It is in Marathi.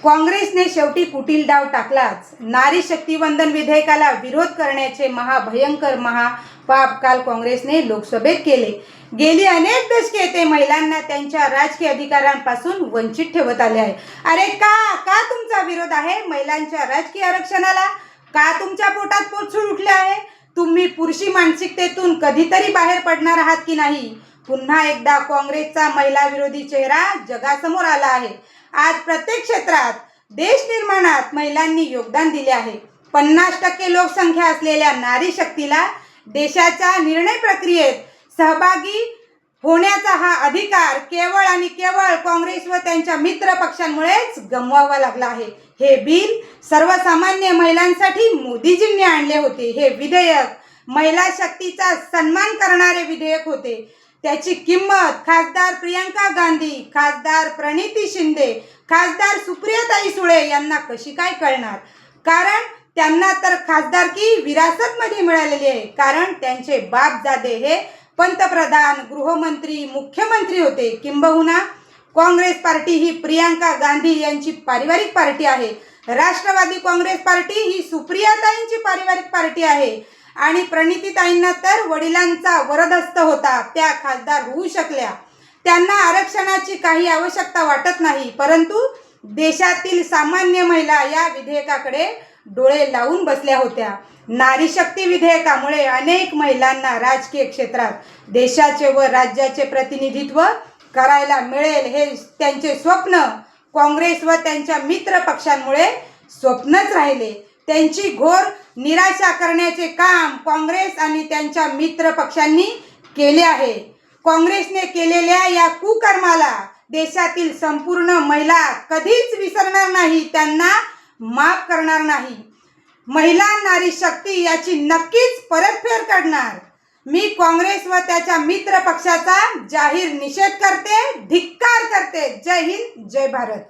काँग्रेसने शेवटी कुटील डाव टाकलाच। नारी शक्ती वंदन विधेयकाला विरोध करण्याचे महाभयंकर महापाप काल काँग्रेसने लोकसभेत केले। गेली अनेक दशके ते महिलांना त्यांच्या राजकीय अधिकारांपासून वंचित ठेवत आले आहे। अरे का तुमचा विरोध आहे महिलांच्या राजकीय आरक्षणाला? का तुमच्या पोटात पोचून उठले आहे? तुम्ही पुरुषी मानसिकतेतून कधीतरी बाहेर पडणार आहात की नाही? पुन्हा एकदा काँग्रेसचा महिला विरोधी चेहरा जगासमोर आला आहे। आज प्रत्येक क्षेत्रात देश निर्माणात महिलांनी योगदान दिले आहे। 50% लोकसंख्या असलेल्या नारी शक्तीला देशाच्या निर्णय प्रक्रियेत सहभागी होण्याचा हा अधिकार केवळ आणि केवळ काँग्रेस व त्यांच्या मित्र पक्षांमुळेच गमवावा लागला आहे। हे बिल सर्वसामान्य महिलांसाठी मोदीजींनी आणले होते। हे विधेयक महिला शक्तीचा सन्मान करणारे विधेयक होते। त्याची किंमत खासदार प्रियंका गांधी, खासदार प्रणिती शिंदे, खासदार सुप्रियाताई सुळे यांना कशी काय कळणार? कारण त्यांना तर खासदारकी विरासतमध्ये मिळालेली आहे। कारण त्यांचे बापजादे हे पंतप्रधान, गृहमंत्री, मुख्यमंत्री होते। किंबहुना काँग्रेस पार्टी ही प्रियंका गांधी यांची पारिवारिक पार्टी आहे। राष्ट्रवादी काँग्रेस पार्टी ही सुप्रियाताईंची पारिवारिक पार्टी आहे। आणि प्रणितीताईंना तर वडिलांचा वरदहस्त होता, त्या खासदार होऊ शकल्या। त्यांना आरक्षणाची काही आवश्यकता वाटत नाही, परंतु देशातील सामान्य महिला या विधेयकाकडे डोळे लावून बसल्या होत्या। नारी शक्ती विधेयकामुळे अनेक महिलांना राजकीय क्षेत्रात देशाचे व राज्याचे प्रतिनिधित्व करायला मिळेल हे त्यांचे स्वप्न काँग्रेस व त्यांच्या मित्र पक्षांमुळे स्वप्नच राहिले। त्यांची घोर निराशा करण्याचे काम काँग्रेस आणि त्यांच्या मित्र पक्षांनी केले आहे। काँग्रेसने केलेल्या या कुकर्माला देशातील संपूर्ण महिला कधीच विसरणार नाही, त्यांना माफ करणार नाही। महिला नारी शक्ती याची नक्कीच परतफेड करणार। मी काँग्रेस व त्याच्या मित्र पक्षाचा जाहीर निषेध करते, धिक्कार करते। जय हिंद, जय भारत।